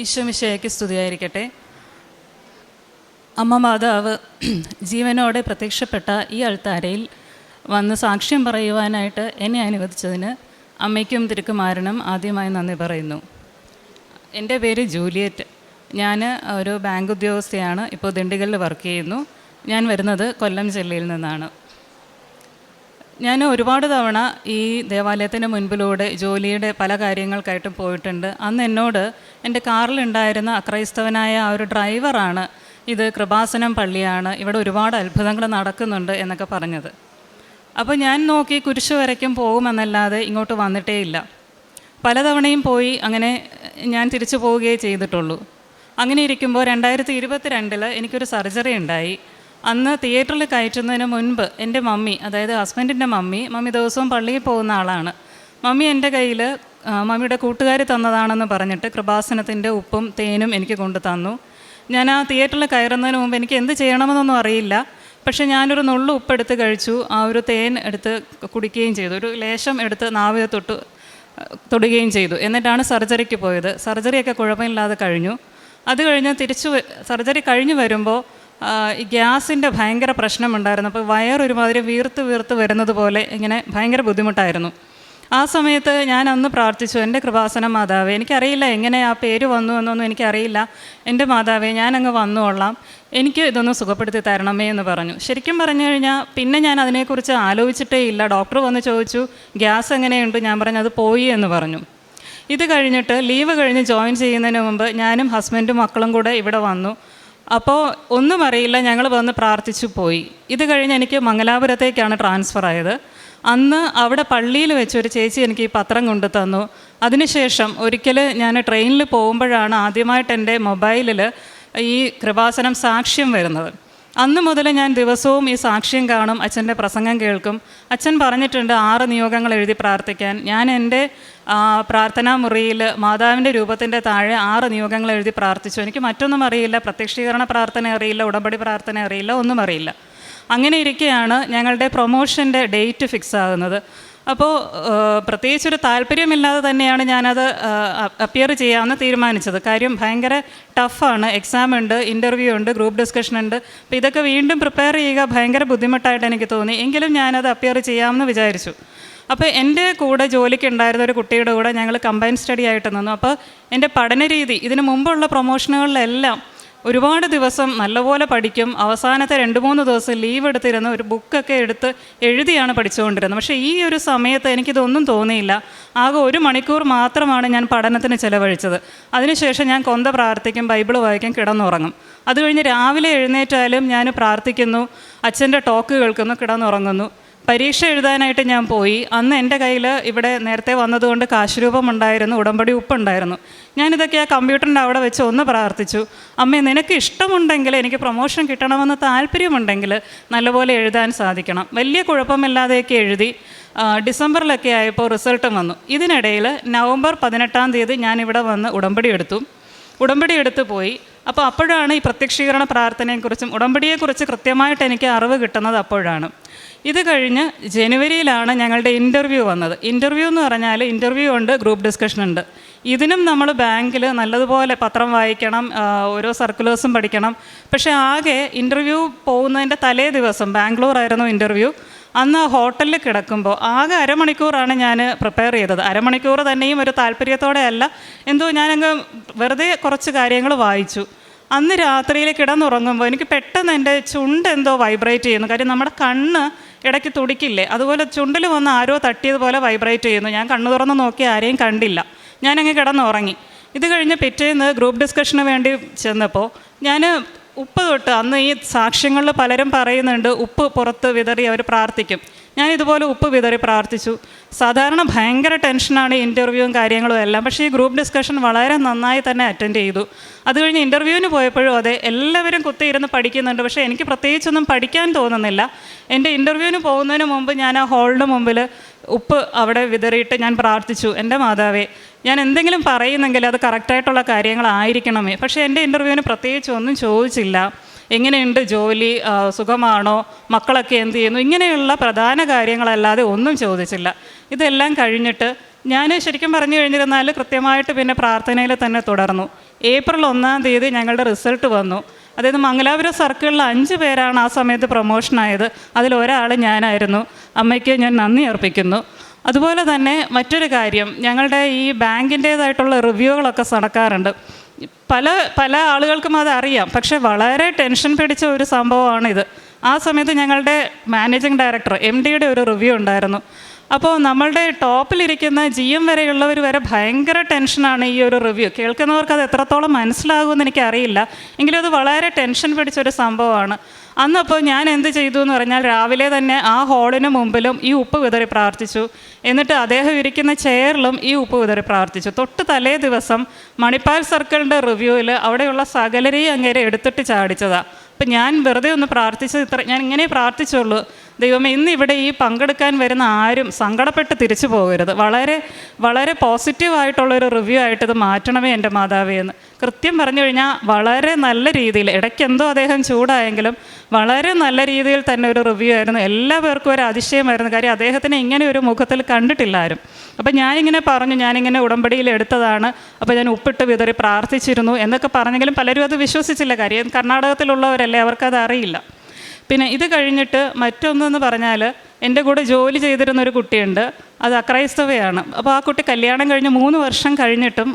ഈശോമിശിഹായ്ക്ക് സ്തുതിയായിരിക്കട്ടെ. അമ്മ മാതാവ് ജീവനോടെ പ്രത്യക്ഷപ്പെട്ട ഈ അൾത്താരയിൽ വന്ന് സാക്ഷ്യം പറയുവാനായിട്ട് എന്നെ അനുവദിച്ചതിന് അമ്മയ്ക്കും തിരുക്കുമാരനും ആദ്യമായി നന്ദി പറയുന്നു. എൻ്റെ പേര് ജൂലിയറ്റ്. ഞാൻ ഒരു ബാങ്ക് ഉദ്യോഗസ്ഥയാണ്. ഇപ്പോൾ ദിണ്ടിഗലിൽ വർക്ക് ചെയ്യുന്നു. ഞാൻ വരുന്നത് കൊല്ലം ജില്ലയിൽ നിന്നാണ്. ഞാൻ ഒരുപാട് തവണ ഈ ദേവാലയത്തിന് മുൻപിലൂടെ ജോലിയുടെ പല കാര്യങ്ങൾക്കായിട്ടും പോയിട്ടുണ്ട്. അന്ന് എന്നോട് എൻ്റെ കാറിലുണ്ടായിരുന്ന അക്രൈസ്തവനായ ആ ഒരു ഡ്രൈവറാണ് ഇത് കൃപാസനം പള്ളിയാണ്, ഇവിടെ ഒരുപാട് അത്ഭുതങ്ങൾ നടക്കുന്നുണ്ട് എന്നൊക്കെ പറഞ്ഞത്. അപ്പോൾ ഞാൻ നോക്കി കുരിശ് വരയ്ക്കും പോകുമെന്നല്ലാതെ ഇങ്ങോട്ട് വന്നിട്ടേ ഇല്ല. പലതവണയും പോയി അങ്ങനെ ഞാൻ തിരിച്ചു പോവുകയേ ചെയ്തിട്ടുള്ളൂ. അങ്ങനെ ഇരിക്കുമ്പോൾ 2022 എനിക്കൊരു സർജറി ഉണ്ടായി. അന്ന് തിയേറ്ററിൽ കയറ്റുന്നതിന് മുൻപ് എൻ്റെ മമ്മി, അതായത് ഹസ്ബൻഡിൻ്റെ മമ്മി ദിവസവും പള്ളിയിൽ പോകുന്ന ആളാണ്. മമ്മി എൻ്റെ കയ്യിൽ മമ്മിയുടെ കൂട്ടുകാർ തന്നതാണെന്ന് പറഞ്ഞിട്ട് കൃപാസനത്തിൻ്റെ ഉപ്പും തേനും എനിക്ക് കൊണ്ടു തന്നു. ഞാൻ ആ തിയേറ്ററിൽ കയറുന്നതിന് മുമ്പ് എനിക്ക് എന്ത് ചെയ്യണമെന്നൊന്നും അറിയില്ല. പക്ഷേ ഞാനൊരു നുള്ളു ഉപ്പെടുത്ത് കഴിച്ചു, ആ ഒരു തേൻ എടുത്ത് കുടിക്കുകയും ചെയ്തു, ഒരു ലേശം എടുത്ത് നാവിൽ തൊടുകയും ചെയ്തു. എന്നിട്ടാണ് സർജറിക്ക് പോയത്. സർജറിയൊക്കെ കുഴപ്പമില്ലാതെ കഴിഞ്ഞു. അത് കഴിഞ്ഞ് സർജറി കഴിഞ്ഞ് വരുമ്പോൾ ഈ ഗ്യാസിൻ്റെ ഭയങ്കര പ്രശ്നമുണ്ടായിരുന്നു. അപ്പോൾ വയറൊരുമാതിരി വീർത്ത് വരുന്നത് പോലെ ഇങ്ങനെ ഭയങ്കര ബുദ്ധിമുട്ടായിരുന്നു. ആ സമയത്ത് ഞാൻ അന്ന് പ്രാർത്ഥിച്ചു, എൻ്റെ കൃപാസന മാതാവേ, എനിക്കറിയില്ല എങ്ങനെ ആ പേര് വന്നു എന്നൊന്നും എനിക്കറിയില്ല, എൻ്റെ മാതാവേ ഞാനങ്ങ് വന്നുകൊള്ളാം, എനിക്ക് ഇതൊന്ന് സുഖപ്പെടുത്തി തരണമേ എന്ന് പറഞ്ഞു. ശരിക്കും പറഞ്ഞു കഴിഞ്ഞാൽ പിന്നെ ഞാൻ അതിനെക്കുറിച്ച് ആലോചിച്ചിട്ടേ ഇല്ല. ഡോക്ടർ വന്ന് ചോദിച്ചു ഗ്യാസ് എങ്ങനെയുണ്ട്, ഞാൻ പറഞ്ഞു അത് പോയി എന്ന് പറഞ്ഞു. ഇത് കഴിഞ്ഞിട്ട് ലീവ് കഴിഞ്ഞ് ജോയിൻ ചെയ്യുന്നതിന് മുമ്പ് ഞാനും ഹസ്ബൻഡും മക്കളും കൂടെ ഇവിടെ വന്നു. അപ്പോൾ ഒന്നും അറിയില്ല, ഞങ്ങൾ വന്ന് പ്രാർത്ഥിച്ചു പോയി. ഇത് കഴിഞ്ഞ് എനിക്ക് മംഗലാപുരത്തേക്കാണ് ട്രാൻസ്ഫർ ആയത്. അന്ന് അവിടെ പള്ളിയിൽ വെച്ച് ഒരു ചേച്ചി എനിക്ക് ഈ പത്രം കൊണ്ടു തന്നു. അതിനുശേഷം ഒരിക്കൽ ഞാൻ ട്രെയിനിൽ പോകുമ്പോഴാണ് ആദ്യമായിട്ട് എൻ്റെ മൊബൈലിൽ ഈ കൃപാസനം സാക്ഷ്യം വരുന്നത്. അന്ന് മുതൽ ഞാൻ ദിവസവും ഈ സാക്ഷ്യം കാണും, അച്ഛൻ്റെ പ്രസംഗം കേൾക്കും. അച്ഛൻ പറഞ്ഞിട്ടുണ്ട് 6 നിയോഗങ്ങൾ എഴുതി പ്രാർത്ഥിക്കാൻ. ഞാൻ എൻ്റെ പ്രാർത്ഥനാ മുറിയിൽ മാതാവിൻ്റെ രൂപത്തിൻ്റെ താഴെ 6 നിയോഗങ്ങൾ എഴുതി പ്രാർത്ഥിച്ചു. എനിക്ക് മറ്റൊന്നും അറിയില്ല, പ്രത്യക്ഷീകരണ പ്രാർത്ഥന അറിയില്ല, ഉടമ്പടി പ്രാർത്ഥന അറിയില്ല, ഒന്നും അറിയില്ല. അങ്ങനെ ഇരിക്കെയാണ് ഞങ്ങളുടെ പ്രൊമോഷൻ്റെ ഡേറ്റ് ഫിക്സ് ആകുന്നത്. അപ്പോൾ പ്രത്യേകിച്ചൊരു താല്പര്യമില്ലാതെ തന്നെയാണ് ഞാനത് അപ്പിയർ ചെയ്യാമെന്ന് തീരുമാനിച്ചത്. കാര്യം ഭയങ്കര ടഫാണ്, എക്സാം ഉണ്ട്, ഇൻ്റർവ്യൂ ഉണ്ട്, ഗ്രൂപ്പ് ഡിസ്കഷൻ ഉണ്ട്. അപ്പോൾ ഇതൊക്കെ വീണ്ടും പ്രിപ്പയർ ചെയ്യുക ഭയങ്കര ബുദ്ധിമുട്ടായിട്ട് എനിക്ക് തോന്നി. എങ്കിലും ഞാനത് അപ്പിയർ ചെയ്യാമെന്ന് വിചാരിച്ചു. അപ്പോൾ എൻ്റെ കൂടെ ജോലിക്ക് ഉണ്ടായിരുന്ന ഒരു കുട്ടിയുടെ കൂടെ ഞങ്ങൾ കമ്പൈൻ സ്റ്റഡി ആയിട്ട് നിന്നു. അപ്പോൾ എൻ്റെ പഠന രീതി ഇതിന് മുമ്പുള്ള പ്രൊമോഷനുകളിലെല്ലാം ഒരുപാട് ദിവസം നല്ലപോലെ പഠിക്കും, അവസാനത്തെ 2-3 ദിവസം ലീവ് എടുത്തിരുന്ന് ഒരു ബുക്കൊക്കെ എടുത്ത് എഴുതിയാണ് പഠിച്ചുകൊണ്ടിരുന്നത്. പക്ഷേ ഈ ഒരു സമയത്ത് എനിക്കിതൊന്നും തോന്നിയില്ല. ആകെ 1 മണിക്കൂർ മാത്രമാണ് ഞാൻ പഠനത്തിന് ചിലവഴിച്ചത്. അതിനുശേഷം ഞാൻ കൊന്ത പ്രാർത്ഥിക്കും, ബൈബിൾ വായിക്കും, കിടന്നുറങ്ങും. അത് കഴിഞ്ഞ് രാവിലെ എഴുന്നേറ്റാലും ഞാൻ പ്രാർത്ഥിക്കുന്നു, അച്ഛൻ്റെ ടോക്ക് കേൾക്കുന്നു, കിടന്നുറങ്ങുന്നു. പരീക്ഷ എഴുതാനായിട്ട് ഞാൻ പോയി. അന്ന് എൻ്റെ കയ്യിൽ ഇവിടെ നേരത്തെ വന്നതുകൊണ്ട് കാശുരൂപം ഉണ്ടായിരുന്നു, ഉടമ്പടി ഉപ്പുണ്ടായിരുന്നു. ഞാനിതൊക്കെ ആ കമ്പ്യൂട്ടറിൻ്റെ അവിടെ വെച്ച് ഒന്ന് പ്രാർത്ഥിച്ചു, അമ്മേ നിനക്ക് ഇഷ്ടമുണ്ടെങ്കിൽ, എനിക്ക് പ്രൊമോഷൻ കിട്ടണമെന്ന് താല്പര്യമുണ്ടെങ്കിൽ നല്ലപോലെ എഴുതാൻ സാധിക്കണം. വലിയ കുഴപ്പമില്ലാതെയൊക്കെ എഴുതി. ഡിസംബറിലൊക്കെ ആയപ്പോൾ റിസൾട്ടും വന്നു. ഇതിനിടയിൽ നവംബർ 18 ഞാനിവിടെ വന്ന് ഉടമ്പടി എടുത്ത് പോയി. അപ്പോൾ അപ്പോഴാണ് ഈ പ്രത്യക്ഷീകരണ പ്രാർത്ഥനയെക്കുറിച്ചും ഉടമ്പടിയെക്കുറിച്ച് കൃത്യമായിട്ട് എനിക്ക് അറിവ് കിട്ടുന്നത് അപ്പോഴാണ്. ഇത് കഴിഞ്ഞ് ജനുവരിയിലാണ് ഞങ്ങളുടെ ഇൻ്റർവ്യൂ വന്നത്. ഇൻ്റർവ്യൂ എന്ന് പറഞ്ഞാൽ ഇൻ്റർവ്യൂ ഉണ്ട്, ഗ്രൂപ്പ് ഡിസ്കഷൻ ഉണ്ട്. ഇതിനും നമ്മൾ ബാങ്കിൽ നല്ലതുപോലെ പത്രം വായിക്കണം, ഓരോ സർക്കുലേഴ്സും പഠിക്കണം. പക്ഷേ ആകെ ഇൻ്റർവ്യൂ പോകുന്നതിൻ്റെ തലേ ദിവസം, ബാംഗ്ലൂരായിരുന്നു ഇൻ്റർവ്യൂ, അന്ന് ഹോട്ടലിൽ കിടക്കുമ്പോൾ ആകെ അരമണിക്കൂറാണ് ഞാൻ പ്രിപ്പയർ ചെയ്തത്. അരമണിക്കൂർ തന്നെയും ഒരു താല്പര്യത്തോടെ അല്ല, എന്തോ ഞാനങ്ങ് വെറുതെ കുറച്ച് കാര്യങ്ങൾ വായിച്ചു. അന്ന് രാത്രിയിൽ കിടന്നുറങ്ങുമ്പോൾ എനിക്ക് പെട്ടെന്ന് എൻ്റെ ചുണ്ട് എന്തോ വൈബ്രേറ്റ് ചെയ്യുന്നു. കാര്യം നമ്മുടെ കണ്ണ് ഇടയ്ക്ക് തുടിക്കില്ലേ, അതുപോലെ ചുണ്ടിൽ വന്ന് ആരോ തട്ടിയതുപോലെ വൈബ്രേറ്റ് ചെയ്യുന്നു. ഞാൻ കണ്ണു തുറന്ന് നോക്കി ആരെയും കണ്ടില്ല, ഞാനങ്ങ് കിടന്നുറങ്ങി. ഇത് കഴിഞ്ഞ് പിറ്റേന്ന് ഗ്രൂപ്പ് ഡിസ്കഷന് വേണ്ടി ചെന്നപ്പോൾ ഞാൻ ഉപ്പ് തൊട്ട്, അന്ന് ഈ സാക്ഷ്യങ്ങളിൽ പലരും പറയുന്നുണ്ട് ഉപ്പ് പുറത്ത് വിതറി അവർ പ്രാർത്ഥിക്കും. ഞാനിതുപോലെ ഉപ്പ് വിതറി പ്രാർത്ഥിച്ചു. സാധാരണ ഭയങ്കര ടെൻഷനാണ് ഇൻ്റർവ്യൂവും കാര്യങ്ങളും എല്ലാം. പക്ഷേ ഈ ഗ്രൂപ്പ് ഡിസ്കഷൻ വളരെ നന്നായി തന്നെ അറ്റൻഡ് ചെയ്തു. അത് കഴിഞ്ഞ് ഇൻ്റർവ്യൂവിന് പോയപ്പോഴും അതെ, എല്ലാവരും കുത്തിയിരുന്ന് പഠിക്കുന്നുണ്ട്. പക്ഷേ എനിക്ക് പ്രത്യേകിച്ചൊന്നും പഠിക്കാൻ തോന്നുന്നില്ല. എൻ്റെ ഇൻ്റർവ്യൂവിന് പോകുന്നതിന് മുമ്പ് ഞാൻ ആ ഹാളിൻ്റെ മുമ്പിൽ ഉപ്പ് അവിടെ വിതറിയിട്ട് ഞാൻ പ്രാർത്ഥിച്ചു, എൻ്റെ മാതാവേ ഞാൻ എന്തെങ്കിലും പറയുന്നെങ്കിൽ അത് കറക്റ്റായിട്ടുള്ള കാര്യങ്ങളായിരിക്കണമേ. പക്ഷേ എൻ്റെ ഇൻ്റർവ്യൂവിന് പ്രത്യേകിച്ച് ഒന്നും ചോദിച്ചില്ല. എങ്ങനെയുണ്ട് ജോലി, സുഖമാണോ, മക്കളൊക്കെ എന്ത് ചെയ്യുന്നു, ഇങ്ങനെയുള്ള പ്രധാന കാര്യങ്ങളല്ലാതെ ഒന്നും ചോദിച്ചില്ല. ഇതെല്ലാം കഴിഞ്ഞിട്ട് ഞാൻ ശരിക്കും പറഞ്ഞു കഴിഞ്ഞിരുന്നാൽ കൃത്യമായിട്ട് പിന്നെ പ്രാർത്ഥനയിൽ തന്നെ തുടർന്നു. ഏപ്രിൽ 1-ാം തീയതി ഞങ്ങളുടെ റിസൾട്ട് വന്നു. അതായത് മംഗലാപുരം സർക്കിളിൽ 5 പേരാണ് ആ സമയത്ത് പ്രൊമോഷനായത്. അതിലൊരാൾ ഞാനായിരുന്നു. അമ്മയ്ക്ക് ഞാൻ നന്ദി അർപ്പിക്കുന്നു. അതുപോലെ തന്നെ മറ്റൊരു കാര്യം, ഞങ്ങളുടെ ഈ ബാങ്കിൻ്റേതായിട്ടുള്ള റിവ്യൂകളൊക്കെ നടക്കാറുണ്ട്. പല ആളുകൾക്കും അത് അറിയാം, പക്ഷേ വളരെ ടെൻഷൻ പിടിച്ച ഒരു സംഭവമാണിത്. ആ സമയത്ത് ഞങ്ങളുടെ മാനേജിങ് ഡയറക്ടർ MD-യുടെ ഒരു റിവ്യൂ ഉണ്ടായിരുന്നു. അപ്പോൾ നമ്മളുടെ ടോപ്പിലിരിക്കുന്ന GM വരെയുള്ളവർ വരെ ഭയങ്കര ടെൻഷനാണ് ഈ ഒരു റിവ്യൂ. കേൾക്കുന്നവർക്ക് അത് എത്രത്തോളം മനസ്സിലാകുമെന്ന് എനിക്കറിയില്ല, എങ്കിലും അത് വളരെ ടെൻഷൻ പിടിച്ചൊരു സംഭവമാണ്. അന്നപ്പോൾ ഞാൻ എന്ത് ചെയ്തു എന്ന് പറഞ്ഞാൽ, രാവിലെ തന്നെ ആ ഹാളിന് മുമ്പിലും ഈ ഉപ്പ് വിതറി പ്രാർത്ഥിച്ചു. എന്നിട്ട് അദ്ദേഹം ഇരിക്കുന്ന ചെയറിലും ഈ ഉപ്പ് വിതറി പ്രാർത്ഥിച്ചു. തൊട്ട് തലേ ദിവസം മണിപ്പാൽ സർക്കിളിൻ്റെ റിവ്യൂവിൽ അവിടെയുള്ള സകലരെയും അങ്ങേരെ എടുത്തിട്ട് ചാടിച്ചതാണ്. അപ്പം ഞാൻ വെറുതെ ഒന്ന് പ്രാർത്ഥിച്ചത് ഞാൻ ഇങ്ങനെ പ്രാർത്ഥിച്ചുള്ളൂ, ദൈവമേ ഇന്ന് ഇവിടെ ഈ പങ്കെടുക്കാൻ വരുന്ന ആരും സങ്കടപ്പെട്ട് തിരിച്ചു പോകരുത്, വളരെ വളരെ പോസിറ്റീവായിട്ടുള്ളൊരു റിവ്യൂ ആയിട്ട് ഇത് മാറ്റണമേ എൻ്റെ മാതാവേ എന്ന്. കൃത്യം പറഞ്ഞു കഴിഞ്ഞാൽ വളരെ നല്ല രീതിയിൽ, ഇടയ്ക്കെന്തോ അദ്ദേഹം ചൂടായെങ്കിലും വളരെ നല്ല രീതിയിൽ തന്നെ ഒരു റിവ്യൂ ആയിരുന്നു. എല്ലാ പേർക്കും ഒരു അതിശയമായിരുന്നു, കാര്യം അദ്ദേഹത്തിനെ ഇങ്ങനെ ഒരു മുഖത്തിൽ കണ്ടിട്ടില്ല ആരും. അപ്പം ഞാനിങ്ങനെ പറഞ്ഞു, ഞാനിങ്ങനെ ഉടമ്പടിയിൽ എടുത്തതാണ്, അപ്പോൾ ഞാൻ ഉപ്പിട്ട് വിതറി പ്രാർത്ഥിച്ചിരുന്നു എന്നൊക്കെ പറഞ്ഞെങ്കിലും പലരും അത് വിശ്വസിച്ചില്ല. കാര്യം കർണാടകത്തിലുള്ളവരല്ലേ, അവർക്കത് അറിയില്ല. പിന്നെ ഇത് കഴിഞ്ഞിട്ട് മറ്റൊന്നെന്ന് പറഞ്ഞാൽ, എൻ്റെ കൂടെ ജോലി ചെയ്തിരുന്നൊരു കുട്ടിയുണ്ട്, അത് അക്രൈസ്തവയാണ്. അപ്പോൾ ആ കുട്ടി കല്യാണം കഴിഞ്ഞ് 3 വർഷം കഴിഞ്ഞിട്ടും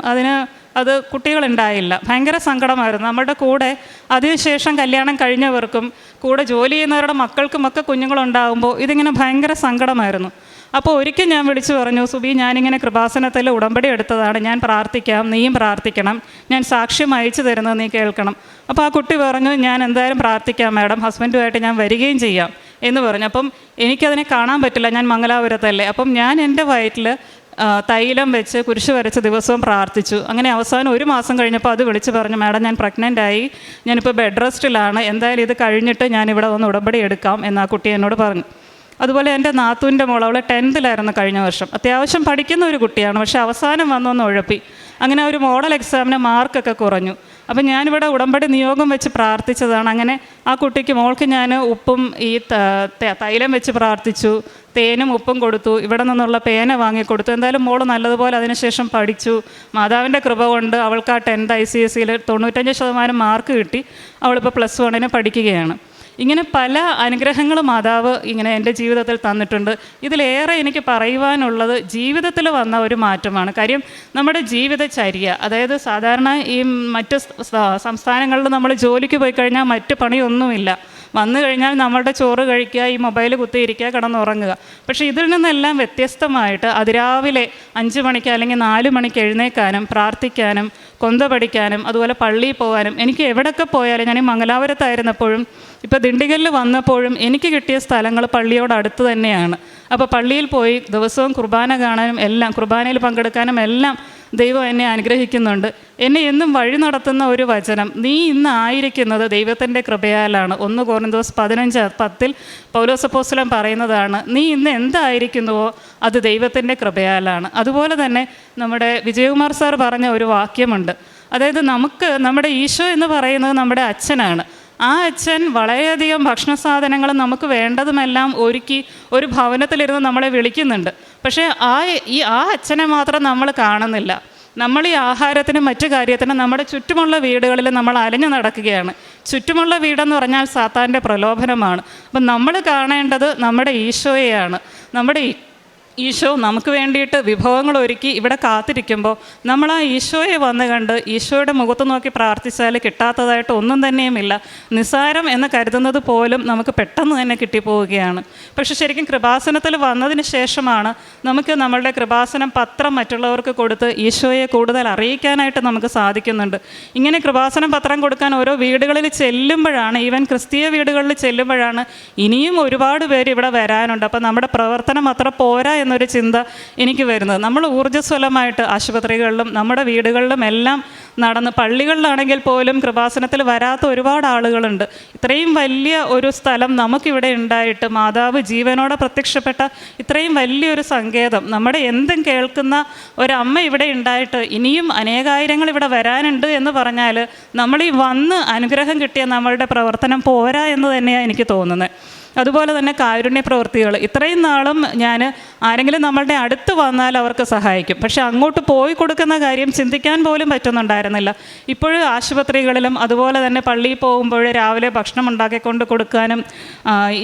അത് കുട്ടികളുണ്ടായില്ല. ഭയങ്കര സങ്കടമായിരുന്നു. നമ്മുടെ കൂടെ അതിനുശേഷം കല്യാണം കഴിഞ്ഞവർക്കും കൂടെ ജോലി ചെയ്യുന്നവരുടെ മക്കൾക്കുമൊക്കെ കുഞ്ഞുങ്ങളുണ്ടാകുമ്പോൾ ഇതിങ്ങനെ ഭയങ്കര സങ്കടമായിരുന്നു. അപ്പോൾ ഒരിക്കൽ ഞാൻ വിളിച്ചു പറഞ്ഞു, സുബി ഞാനിങ്ങനെ കൃപാസനത്തിൽ ഉടമ്പടി എടുത്തതാണ്, ഞാൻ പ്രാർത്ഥിക്കാം, നീയും പ്രാർത്ഥിക്കണം, ഞാൻ സാക്ഷ്യം അയച്ചു തരുന്നത് നീ കേൾക്കണം. അപ്പോൾ ആ കുട്ടി പറഞ്ഞു, ഞാൻ എന്തായാലും പ്രാർത്ഥിക്കാം മാഡം, ഹസ്ബൻഡുമായിട്ട് ഞാൻ വരികയും ചെയ്യാം എന്ന് പറഞ്ഞു. അപ്പം എനിക്കതിനെ കാണാൻ പറ്റില്ല, ഞാൻ മംഗലാപുരത്തല്ലേ. അപ്പം ഞാൻ എൻ്റെ വയറ്റിൽ തൈലം വെച്ച് കുരിശ് വരച്ച് ദിവസവും പ്രാർത്ഥിച്ചു. അങ്ങനെ അവസാനം 1 മാസം കഴിഞ്ഞപ്പോൾ അത് വിളിച്ച് പറഞ്ഞു, മാഡം ഞാൻ പ്രഗ്നൻ്റായി, ഞാനിപ്പോൾ ബെഡ് റെസ്റ്റിലാണ്, എന്തായാലും ഇത് കഴിഞ്ഞിട്ട് ഞാനിവിടെ വന്ന് ഉടമ്പടി എടുക്കാം എന്ന് ആ കുട്ടി എന്നോട് പറഞ്ഞു. അതുപോലെ എൻ്റെ നാത്തൂൻ്റെ മോൾ, അവൾ 10th കഴിഞ്ഞ വർഷം, അത്യാവശ്യം പഠിക്കുന്ന ഒരു കുട്ടിയാണ്, പക്ഷേ അവസാനം വന്നൊന്ന് ഉഴപ്പി. അങ്ങനെ ഒരു മോഡൽ എക്സാമിന് മാർക്കൊക്കെ കുറഞ്ഞു. അപ്പം ഞാനിവിടെ ഉടമ്പടി നിയോഗം വെച്ച് പ്രാർത്ഥിച്ചതാണ്. അങ്ങനെ ആ കുട്ടിക്ക്, മോൾക്ക് ഞാൻ ഉപ്പും ഈ തൈലം വെച്ച് പ്രാർത്ഥിച്ചു, തേനും ഉപ്പും കൊടുത്തു, ഇവിടെ നിന്നുള്ള പേന വാങ്ങിക്കൊടുത്തു. എന്തായാലും മോൾ നല്ലതുപോലെ അതിനുശേഷം പഠിച്ചു. മാതാവിൻ്റെ കൃപ കൊണ്ട് അവൾക്ക് ആ 10th ICSEയിൽ 95% മാർക്ക് കിട്ടി. അവളിപ്പോൾ +1 പഠിക്കുകയാണ്. ഇങ്ങനെ പല അനുഗ്രഹങ്ങളും മാതാവ് ഇങ്ങനെ എൻ്റെ ജീവിതത്തിൽ തന്നിട്ടുണ്ട്. ഇതിലേറെ എനിക്ക് പറയുവാനുള്ളത് ജീവിതത്തിൽ വന്ന ഒരു മാറ്റമാണ്. കാര്യം നമ്മുടെ ജീവിതചര്യ, അതായത് സാധാരണ ഈ മറ്റ് സംസ്ഥാനങ്ങളിൽ നമ്മൾ ജോലിക്ക് പോയി കഴിഞ്ഞാൽ മറ്റ് പണിയൊന്നുമില്ല, വന്നു കഴിഞ്ഞാൽ നമ്മളുടെ ചോറ് കഴിക്കുക, ഈ മൊബൈൽ കുത്തിയിരിക്കുക, കിടന്നുറങ്ങുക. പക്ഷേ ഇതിൽ നിന്നെല്ലാം വ്യത്യസ്തമായിട്ട് അതിരാവിലെ 5 മണിക്ക് അല്ലെങ്കിൽ 4 മണിക്ക് എഴുന്നേൽക്കാനും പ്രാർത്ഥിക്കാനും കൊന്ത പഠിക്കാനും അതുപോലെ പള്ളിയിൽ പോകാനും, എനിക്ക് എവിടെയൊക്കെ പോയാലും, ഞാൻ ഈ മംഗലാപുരത്തായിരുന്നപ്പോഴും ഇപ്പോൾ ദിണ്ടിഗലിൽ വന്നപ്പോഴും എനിക്ക് കിട്ടിയ സ്ഥലങ്ങൾ പള്ളിയോട് അടുത്ത് തന്നെയാണ്. അപ്പോൾ പള്ളിയിൽ പോയി ദിവസവും കുർബാന കാണാനും എല്ലാം, കുർബാനയിൽ പങ്കെടുക്കാനും എല്ലാം ദൈവം എന്നെ അനുഗ്രഹിക്കുന്നുണ്ട്. എന്നെ എന്നും വഴി നടത്തുന്ന ഒരു വചനം, നീ ഇന്ന് ആയിരിക്കുന്നത് ദൈവത്തിൻ്റെ കൃപയാലാണ്. 1 കൊരിന്തോസ് 15:10 പൗലോസ് അപ്പോസ്തലൻ പറയുന്നതാണ്, നീ ഇന്ന് എന്തായിരിക്കുന്നുവോ അത് ദൈവത്തിൻ്റെ കൃപയാലാണ്. അതുപോലെ തന്നെ നമ്മുടെ വിജയകുമാർ സാർ പറഞ്ഞ ഒരു വാക്യമുണ്ട്, അതായത് നമ്മുടെ ഈശോ എന്ന് പറയുന്നത് നമ്മുടെ അച്ഛനാണ്. ആ അച്ഛൻ വളരെയധികം ഭക്ഷണ സാധനങ്ങൾ നമുക്ക് വേണ്ടതുമെല്ലാം ഒരുക്കി ഒരു ഭവനത്തിലിരുന്ന് നമ്മളെ വിളിക്കുന്നുണ്ട്. പക്ഷേ ആ അച്ഛനെ മാത്രം നമ്മൾ കാണുന്നില്ല. നമ്മൾ ഈ ആഹാരത്തിനും മറ്റു കാര്യത്തിനും നമ്മുടെ ചുറ്റുമുള്ള വീടുകളിൽ നമ്മൾ അലഞ്ഞു നടക്കുകയാണ്. ചുറ്റുമുള്ള വീടെന്ന് പറഞ്ഞാൽ സാത്താൻ്റെ പ്രലോഭനമാണ്. അപ്പം നമ്മൾ കാണേണ്ടത് നമ്മുടെ ഈശോയെയാണ്. നമ്മുടെ ഈശോ നമുക്ക് വേണ്ടിയിട്ട് വിഭവങ്ങൾ ഒരുക്കി ഇവിടെ കാത്തിരിക്കുമ്പോൾ നമ്മൾ ആ ഈശോയെ വന്ന് കണ്ട് ഈശോയുടെ മുഖത്ത് നോക്കി പ്രാർത്ഥിച്ചാൽ കിട്ടാത്തതായിട്ട് ഒന്നും തന്നെയുമില്ല. നിസ്സാരം എന്ന് കരുതുന്നത് പോലും നമുക്ക് പെട്ടെന്ന് തന്നെ കിട്ടിപ്പോവുകയാണ്. പക്ഷെ ശരിക്കും കൃപാസനത്തിൽ വന്നതിന് ശേഷമാണ് നമുക്ക് നമ്മളുടെ കൃപാസനം പത്രം മറ്റുള്ളവർക്ക് കൊടുത്ത് ഈശോയെ കൂടുതൽ അറിയിക്കാനായിട്ട് നമുക്ക് സാധിക്കുന്നുണ്ട്. ഇങ്ങനെ കൃപാസനം പത്രം കൊടുക്കാൻ ഓരോ വീടുകളിൽ ചെല്ലുമ്പോഴാണ്, ഈവൻ ക്രിസ്തീയ വീടുകളിൽ ചെല്ലുമ്പോഴാണ് ഇനിയും ഒരുപാട് പേര് ഇവിടെ വരാനുണ്ട്. അപ്പോൾ നമ്മുടെ പ്രവർത്തനം അത്ര പോരാ എന്നൊരു ചിന്ത എനിക്ക് വരുന്നത്. നമ്മൾ ഊർജ്ജസ്വലമായിട്ട് ആശുപത്രികളിലും നമ്മുടെ വീടുകളിലും എല്ലാം നടന്ന്, പള്ളികളിലാണെങ്കിൽ പോലും കൃപാസനത്തിൽ വരാത്ത ഒരുപാട് ആളുകളുണ്ട്. ഇത്രയും വലിയ ഒരു സ്ഥലം നമുക്കിവിടെ ഉണ്ടായിട്ട്, മാതാവ് ജീവനോടെ പ്രത്യക്ഷപ്പെട്ട ഇത്രയും വലിയൊരു സങ്കേതം, നമ്മുടെ എന്തും കേൾക്കുന്ന ഒരമ്മ ഇവിടെ ഉണ്ടായിട്ട് ഇനിയും അനേകായിരങ്ങൾ ഇവിടെ വരാനുണ്ട് എന്ന് പറഞ്ഞാൽ നമ്മൾ ഈ വന്ന് അനുഗ്രഹം കിട്ടിയ നമ്മളുടെ പ്രവർത്തനം പോരാ എന്ന് തന്നെയാണ് എനിക്ക് തോന്നുന്നത്. അതുപോലെ തന്നെ കാരുണ്യ പ്രവൃത്തികൾ, ഇത്രയും നാളും ഞാൻ ആരെങ്കിലും നമ്മളുടെ അടുത്ത് വന്നാൽ അവർക്ക് സഹായിക്കും. പക്ഷെ അങ്ങോട്ട് പോയി കൊടുക്കുന്ന കാര്യം ചിന്തിക്കാൻ പോലും പറ്റുന്നുണ്ടായിരുന്നില്ല. ഇപ്പോഴും ആശുപത്രികളിലും അതുപോലെ തന്നെ പള്ളിയിൽ പോകുമ്പോൾ രാവിലെ ഭക്ഷണം ഉണ്ടാക്കിക്കൊണ്ട് കൊടുക്കാനും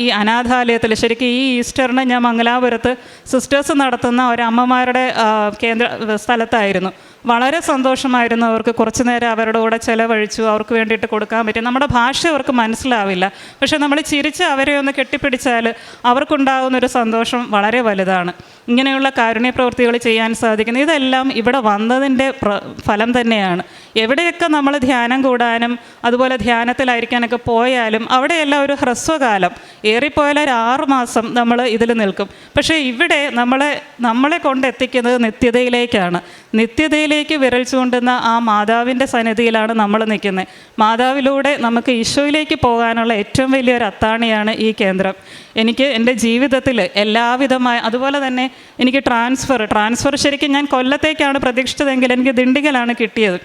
ഈ അനാഥാലയത്തിൽ ശരിക്കും ഈ ഈസ്റ്ററിന് ഞാൻ മംഗലാപുരത്ത് സിസ്റ്റേഴ്സ് നടത്തുന്ന ഒരമ്മമാരുടെ സ്ഥലത്തായിരുന്നു. വളരെ സന്തോഷമായിരുന്നു. അവർക്ക് കുറച്ച് നേരം അവരുടെ കൂടെ ചിലവഴിച്ചു. അവർക്ക് വേണ്ടിയിട്ട് കൊടുക്കാൻ പറ്റി. നമ്മുടെ ഭാഷ അവർക്ക് മനസ്സിലാവില്ല, പക്ഷെ നമ്മൾ ചിരിച്ച് അവരെ ഒന്ന് കെട്ടിപ്പിടിച്ചാൽ അവർക്കുണ്ടാകുന്നൊരു സന്തോഷം വളരെ വലുതാണ്. ഇങ്ങനെയുള്ള കാരുണ്യ പ്രവൃത്തികൾ ചെയ്യാൻ സാധിക്കുന്നത് ഇതെല്ലാം ഇവിടെ വന്നതിൻ്റെ ഫലം തന്നെയാണ്. എവിടെയൊക്കെ നമ്മൾ ധ്യാനം കൂടാനും അതുപോലെ ധ്യാനത്തിലായിരിക്കാനൊക്കെ പോയാലും അവിടെയെല്ലാം ഒരു ഹ്രസ്വകാലം, ഏറിപ്പോയാൽ ഒരു 6 മാസം നമ്മൾ ഇതിൽ നിൽക്കും. പക്ഷേ ഇവിടെ നമ്മളെ കൊണ്ടെത്തിക്കുന്നത് നിത്യതയിലേക്കാണ്. നിത്യതയിലേക്ക് വിരൽ ചൂണ്ടുന്ന ആ മാതാവിൻ്റെ സന്നിധിയിലാണ് നമ്മൾ നിൽക്കുന്നത്. മാതാവിലൂടെ നമുക്ക് ഈശോയിലേക്ക് പോകാനുള്ള ഏറ്റവും വലിയൊരു അത്താണിയാണ് ഈ കേന്ദ്രം. എനിക്ക് എൻ്റെ ജീവിതത്തിൽ എല്ലാവിധമായ, അതുപോലെ തന്നെ എനിക്ക് ട്രാൻസ്ഫർ ശരിക്കും ഞാൻ കൊല്ലത്തേക്കാണ് പ്രതീക്ഷിച്ചതെങ്കിൽ എനിക്ക് ദിണ്ടിഗലാണ് കിട്ടിയത്.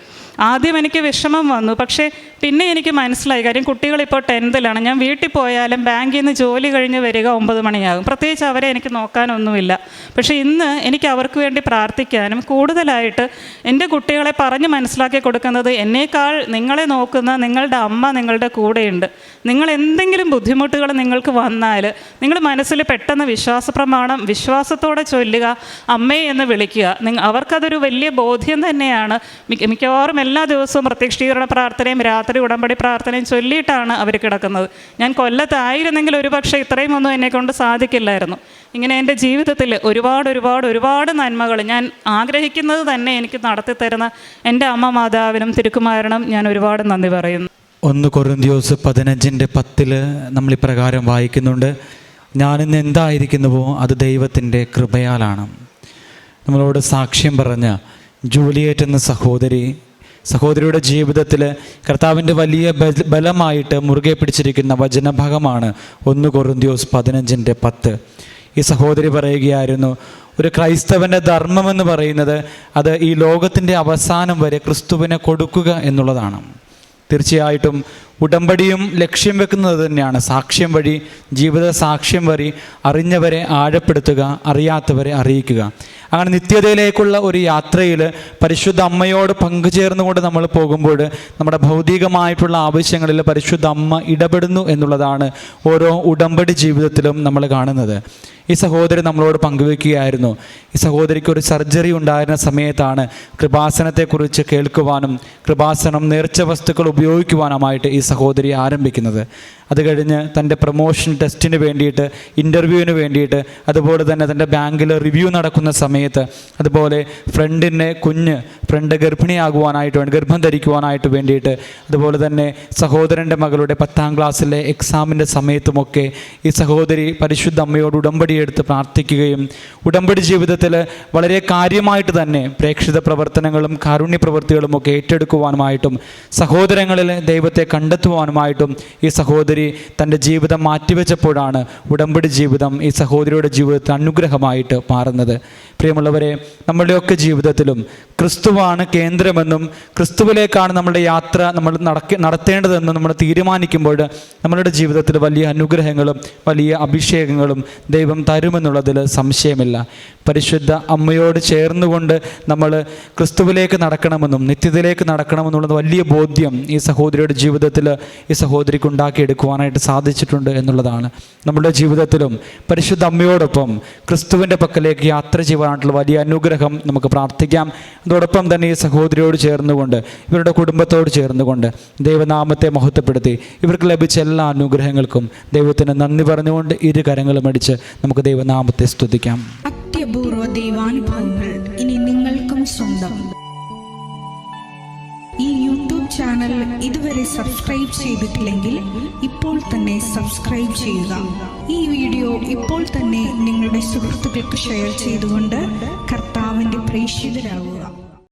ആദ്യം എനിക്ക് വിഷമം വന്നു, പക്ഷേ പിന്നെ എനിക്ക് മനസ്സിലായി. കാര്യം കുട്ടികളിപ്പോൾ 10th ഞാൻ വീട്ടിൽ പോയാലും ബാങ്കിൽ നിന്ന് ജോലി കഴിഞ്ഞ് വരിക 9 മണിയാകും. പ്രത്യേകിച്ച് അവരെ എനിക്ക് നോക്കാനൊന്നുമില്ല. പക്ഷേ ഇന്ന് എനിക്ക് അവർക്ക് വേണ്ടി പ്രാർത്ഥിക്കാനും കൂടുതലായിട്ട് എൻ്റെ കുട്ടികളെ പറഞ്ഞ് മനസ്സിലാക്കി കൊടുക്കുന്നത്, എന്നേക്കാൾ നിങ്ങളെ നോക്കുന്ന നിങ്ങളുടെ അമ്മ നിങ്ങളുടെ കൂടെയുണ്ട്. നിങ്ങൾ എന്തെങ്കിലും ബുദ്ധിമുട്ടുകൾ നിങ്ങൾക്ക് വന്നാൽ നിങ്ങൾ മനസ്സിൽ പെട്ടെന്ന് വിശ്വാസപ്രമാണം വിശ്വാസത്തോടെ ചൊല്ലുക, അമ്മേ എന്ന് വിളിക്കുക. അവർക്കതൊരു വലിയ ബോധ്യം തന്നെയാണ്. മിക്കവാറും എല്ലാ ദിവസവും പ്രത്യക്ഷീകരണ പ്രാർത്ഥനയും രാത്രി ഉടമ്പടി പ്രാർത്ഥനയും ചൊല്ലിയിട്ടാണ് അവർ കിടക്കുന്നത്. ഞാൻ കൊല്ലത്തായിരുന്നെങ്കിൽ ഒരുപക്ഷെ ഇത്രയും ഒന്നും എന്നെക്കൊണ്ട് സാധിക്കില്ലായിരുന്നു. ഇങ്ങനെ എൻ്റെ ജീവിതത്തിൽ ഒരുപാട് നന്മകൾ ഞാൻ ആഗ്രഹിക്കുന്നത് തന്നെ എനിക്ക് നടത്തിത്തരുന്ന എൻ്റെ അമ്മ മാതാവിനും തിരുക്കുമാരനും ഞാൻ ഒരുപാട് നന്ദി പറയുന്നു. 1 കൊറിന്ത്യസ് 15:10 നമ്മൾ ഇപ്രകാരം വായിക്കുന്നുണ്ട്: ഞാനിന്ന് എന്തായിരിക്കുന്നുവോ അത് ദൈവത്തിൻ്റെ കൃപയാലാണ്. നമ്മളോട് സാക്ഷ്യം പറഞ്ഞ ജൂലിയറ്റ് എന്ന സഹോദരിയുടെ ജീവിതത്തിൽ കർത്താവിൻ്റെ വലിയ ബലമായിട്ട് മുറുകെ പിടിച്ചിരിക്കുന്ന വചനഭാഗമാണ് 1 കൊറിന്ത്യസ് 15:10. ഈ സഹോദരി പറയുകയായിരുന്നു, ഒരു ക്രൈസ്തവൻ്റെ ധർമ്മമെന്ന് പറയുന്നത് അത് ഈ ലോകത്തിൻ്റെ അവസാനം വരെ ക്രിസ്തുവിനെ കൊടുക്കുക എന്നുള്ളതാണ്. തീർച്ചയായിട്ടും ഉടമ്പടിയും ലക്ഷ്യം വെക്കുന്നത് തന്നെയാണ്. സാക്ഷ്യം വഴി, ജീവിത സാക്ഷ്യം വഴി അറിഞ്ഞവരെ ആഴപ്പെടുത്തുക, അറിയാത്തവരെ അറിയിക്കുക. അങ്ങനെ നിത്യതയിലേക്കുള്ള ഒരു യാത്രയിൽ പരിശുദ്ധ അമ്മയോട് പങ്കുചേർന്നുകൊണ്ട് നമ്മൾ പോകുമ്പോൾ നമ്മുടെ ഭൗതികമായിട്ടുള്ള ആവശ്യങ്ങളിൽ പരിശുദ്ധ അമ്മ ഇടപെടുന്നു എന്നുള്ളതാണ് ഓരോ ഉടമ്പടി ജീവിതത്തിലും നമ്മൾ കാണുന്നത്. ഈ സഹോദരി നമ്മളോട് പങ്കുവെക്കുകയായിരുന്നു. ഈ സഹോദരിക്ക് ഒരു സർജറി ഉണ്ടായിരുന്ന സമയത്താണ് കൃപാസനത്തെക്കുറിച്ച് കേൾക്കുവാനും കൃപാസനം നേർച്ച വസ്തുക്കൾ ഉപയോഗിക്കുവാനുമായിട്ട് ഈ സഹോദരി ആരംഭിക്കുന്നത്. അത് കഴിഞ്ഞ് തൻ്റെ പ്രൊമോഷൻ ടെസ്റ്റിന് വേണ്ടിയിട്ട്, ഇൻ്റർവ്യൂവിന് വേണ്ടിയിട്ട്, അതുപോലെ തന്നെ തൻ്റെ ബാങ്കിൽ റിവ്യൂ നടക്കുന്ന സമയത്ത്, അതുപോലെ ഫ്രണ്ട് ഗർഭിണിയാകുവാനായിട്ട് വേണ്ടി, ഗർഭം ധരിക്കുവാനായിട്ട് വേണ്ടിയിട്ട്, അതുപോലെ തന്നെ സഹോദരൻ്റെ മകളുടെ 10th ക്ലാസ്സിലെ എക്സാമിൻ്റെ സമയത്തുമൊക്കെ ഈ സഹോദരി പരിശുദ്ധ അമ്മയോട് ഉടമ്പടി എടുത്ത് പ്രാർത്ഥിക്കുകയും ഉടമ്പടി ജീവിതത്തിൽ വളരെ കാര്യമായിട്ട് തന്നെ പ്രേക്ഷിത പ്രവർത്തനങ്ങളും കാരുണ്യ പ്രവൃത്തികളും ഒക്കെ ഏറ്റെടുക്കുവാനുമായിട്ടും സഹോദരങ്ങളിൽ ദൈവത്തെ കണ്ടെത്തുവാനുമായിട്ടും ഈ സഹോദരി തൻ്റെ ജീവിതം മാറ്റിവെച്ചപ്പോഴാണ് ഉടമ്പടി ജീവിതം ഈ സഹോദരിയുടെ ജീവിതത്തിൽ അനുഗ്രഹമായിട്ട് മാറുന്നത്. പ്രിയമുള്ളവരെ, നമ്മളുടെയൊക്കെ ജീവിതത്തിലും ക്രിസ്തുവാണ് കേന്ദ്രമെന്നും ക്രിസ്തുവിലേക്കാണ് നമ്മുടെ യാത്ര നമ്മൾ നടത്തേണ്ടതെന്നും നമ്മൾ തീരുമാനിക്കുമ്പോൾ നമ്മളുടെ ജീവിതത്തിൽ വലിയ അനുഗ്രഹങ്ങളും വലിയ അഭിഷേകങ്ങളും ദൈവം തരുമെന്നുള്ളതിൽ സംശയമില്ല. പരിശുദ്ധ അമ്മയോട് ചേർന്നുകൊണ്ട് നമ്മൾ ക്രിസ്തുവിലേക്ക് നടക്കണമെന്നും നിത്യതയിലേക്ക് നടക്കണമെന്നുള്ള വലിയ ബോധ്യം ഈ സഹോദരിയുടെ ജീവിതത്തിൽ ഈ സഹോദരിക്ക് ഉണ്ടാക്കിയെടുക്കുവാനായിട്ട് സാധിച്ചിട്ടുണ്ട് എന്നുള്ളതാണ്. നമ്മുടെ ജീവിതത്തിലും പരിശുദ്ധ അമ്മയോടൊപ്പം ക്രിസ്തുവിൻ്റെ പക്കലേക്ക് യാത്ര ചെയ്യുവാനായിട്ടുള്ള വലിയ അനുഗ്രഹം നമുക്ക് പ്രാർത്ഥിക്കാം. അതോടൊപ്പം തന്നെ ഈ സഹോദരിയോട് ചേർന്നുകൊണ്ട്, ഇവരുടെ കുടുംബത്തോട് ചേർന്നുകൊണ്ട് ദൈവനാമത്തെ മഹത്വപ്പെടുത്തി ഇവർക്ക് ലഭിച്ച എല്ലാ അനുഗ്രഹങ്ങൾക്കും ദൈവത്തിന് നന്ദി പറഞ്ഞുകൊണ്ട് ഇരു കരങ്ങളും അടിച്ച് നമുക്ക് ദൈവനാമത്തെ സ്തുതിക്കാം. അത്യപൂർവ ദൈവാനുഭവങ്ങൾ ഇനി നിങ്ങൾക്കും സ്വന്തം. ഈ യൂട്യൂബ് ചാനൽ ഇതുവരെ സബ്സ്ക്രൈബ് ചെയ്തിട്ടില്ലെങ്കിൽ ഇപ്പോൾ തന്നെ സബ്സ്ക്രൈബ് ചെയ്യുക. ഈ വീഡിയോ ഇപ്പോൾ തന്നെ നിങ്ങളുടെ സുഹൃത്തുക്കൾക്ക് ഷെയർ ചെയ്തുകൊണ്ട് കർത്താവിൻ്റെ പ്രേക്ഷിതരാകുക.